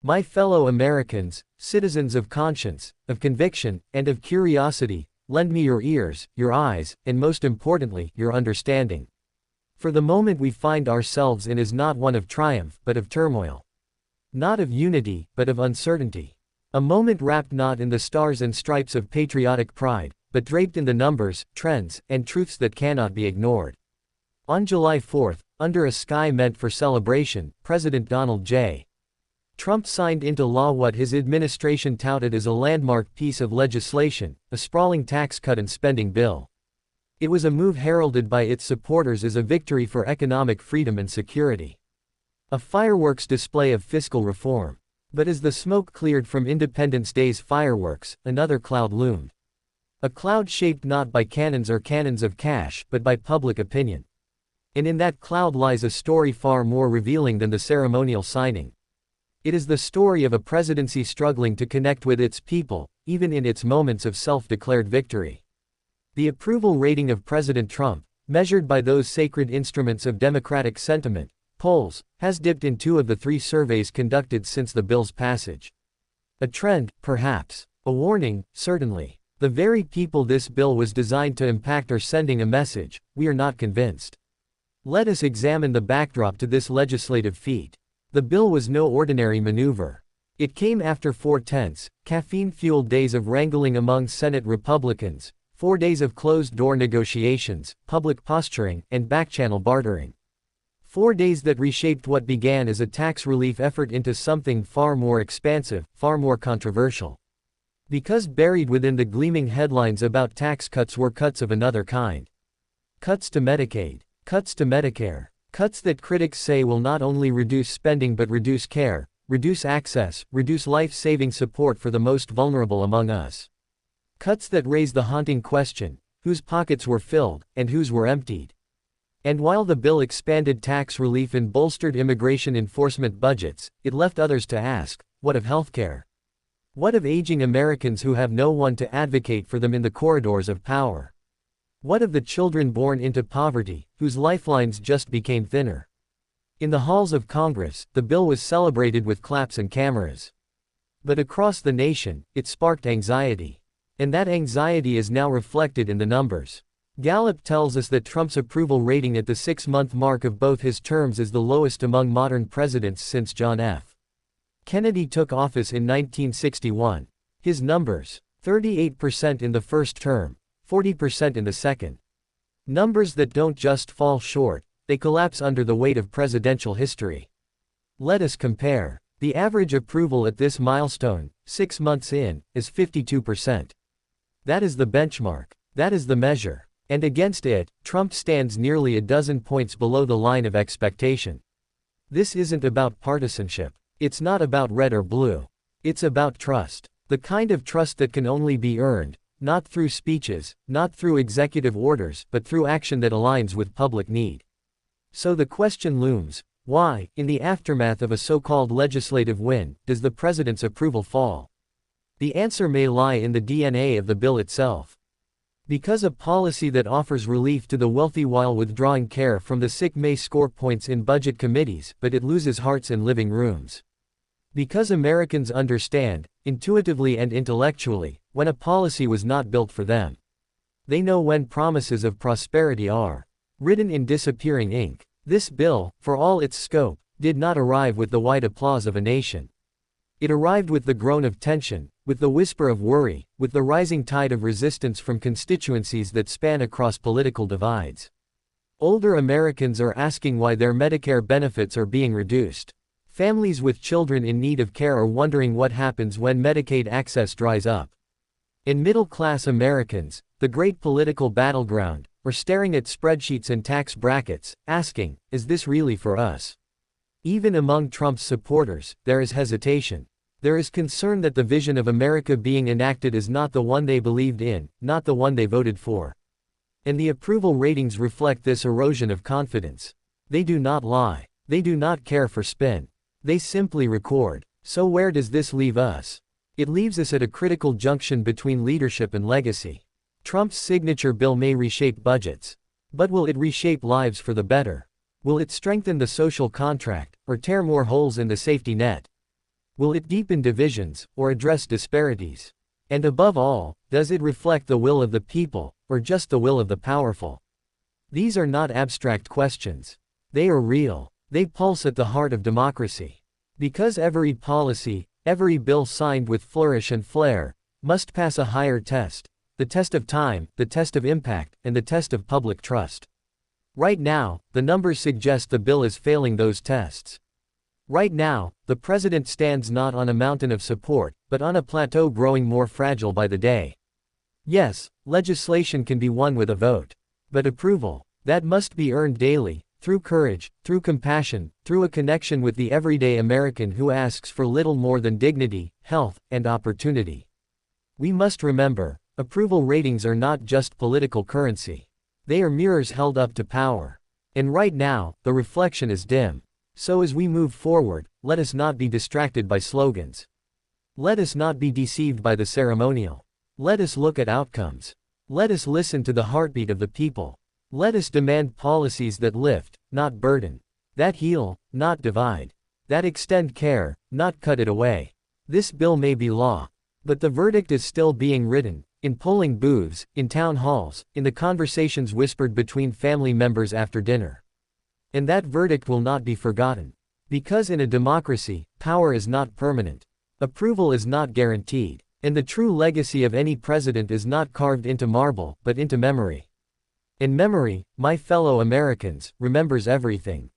My fellow Americans, citizens of conscience, of conviction, and of curiosity, lend me your ears, your eyes, and most importantly, your understanding. For the moment we find ourselves in is not one of triumph, but of turmoil. Not of unity, but of uncertainty. A moment wrapped not in the stars and stripes of patriotic pride, but draped in the numbers, trends, and truths that cannot be ignored. On July 4th, under a sky meant for celebration, President Donald J. Trump signed into law what his administration touted as a landmark piece of legislation, a sprawling tax cut and spending bill. It was a move heralded by its supporters as a victory for economic freedom and security. A fireworks display of fiscal reform. But as the smoke cleared from Independence Day's fireworks, another cloud loomed. A cloud shaped not by cannons or cannons of cash, but by public opinion. And in that cloud lies a story far more revealing than the ceremonial signing. It is the story of a presidency struggling to connect with its people, even in its moments of self-declared victory. The approval rating of President Trump, measured by those sacred instruments of democratic sentiment, polls, has dipped in 2 of the 3 surveys conducted since the bill's passage. A trend, perhaps. A warning, certainly. The very people this bill was designed to impact are sending a message: we are not convinced. Let us examine the backdrop to this legislative feat. The bill was no ordinary maneuver. It came after 4 tense, caffeine-fueled days of wrangling among Senate Republicans, 4 days of closed-door negotiations, public posturing, and back-channel bartering. 4 days that reshaped what began as a tax relief effort into something far more expansive, far more controversial. Because buried within the gleaming headlines about tax cuts were cuts of another kind. Cuts to Medicaid. Cuts to Medicare. Cuts that critics say will not only reduce spending but reduce care, reduce access, reduce life-saving support for the most vulnerable among us. Cuts that raise the haunting question: whose pockets were filled, and whose were emptied? And while the bill expanded tax relief and bolstered immigration enforcement budgets, it left others to ask: what of healthcare? What of aging Americans who have no one to advocate for them in the corridors of power? What of the children born into poverty, whose lifelines just became thinner? In the halls of Congress, the bill was celebrated with claps and cameras. But across the nation, it sparked anxiety. And that anxiety is now reflected in the numbers. Gallup tells us that Trump's approval rating at the 6-month mark of both his terms is the lowest among modern presidents since John F. Kennedy took office in 1961. His numbers: 38% in the first term, 40% in the second. Numbers that don't just fall short, they collapse under the weight of presidential history. Let us compare. The average approval at this milestone, 6 months in, is 52%. That is the benchmark. That is the measure. And against it, Trump stands nearly a dozen points below the line of expectation. This isn't about partisanship. It's not about red or blue. It's about trust. The kind of trust that can only be earned, not through speeches, not through executive orders, but through action that aligns with public need. So the question looms: why, in the aftermath of a so-called legislative win, does the president's approval fall? The answer may lie in the DNA of the bill itself. Because a policy that offers relief to the wealthy while withdrawing care from the sick may score points in budget committees, but it loses hearts in living rooms. Because Americans understand, intuitively and intellectually, when a policy was not built for them. They know when promises of prosperity are written in disappearing ink. This bill, for all its scope, did not arrive with the wide applause of a nation. It arrived with the groan of tension, with the whisper of worry, with the rising tide of resistance from constituencies that span across political divides. Older Americans are asking why their Medicare benefits are being reduced. Families with children in need of care are wondering what happens when Medicaid access dries up. And middle-class Americans, the great political battleground, are staring at spreadsheets and tax brackets, asking, is this really for us? Even among Trump's supporters, there is hesitation. There is concern that the vision of America being enacted is not the one they believed in, not the one they voted for. And the approval ratings reflect this erosion of confidence. They do not lie. They do not care for spin. They simply record. So where does this leave us? It leaves us at a critical junction between leadership and legacy. Trump's signature bill may reshape budgets. But will it reshape lives for the better? Will it strengthen the social contract, or tear more holes in the safety net? Will it deepen divisions, or address disparities? And above all, does it reflect the will of the people, or just the will of the powerful? These are not abstract questions. They are real. They pulse at the heart of democracy. Because every policy, every bill signed with flourish and flair, must pass a higher test. The test of time, the test of impact, and the test of public trust. Right now, the numbers suggest the bill is failing those tests. Right now, the president stands not on a mountain of support, but on a plateau growing more fragile by the day. Yes, legislation can be won with a vote. But approval, that must be earned daily, through courage, through compassion, through a connection with the everyday American who asks for little more than dignity, health, and opportunity. We must remember, approval ratings are not just political currency. They are mirrors held up to power. And right now, the reflection is dim. So as we move forward, let us not be distracted by slogans. Let us not be deceived by the ceremonial. Let us look at outcomes. Let us listen to the heartbeat of the people. Let us demand policies that lift, not burden. That heal, not divide. That extend care, not cut it away. This bill may be law. But the verdict is still being written, in polling booths, in town halls, in the conversations whispered between family members after dinner. And that verdict will not be forgotten. Because in a democracy, power is not permanent. Approval is not guaranteed. And the true legacy of any president is not carved into marble, but into memory. And memory, my fellow Americans, remembers everything.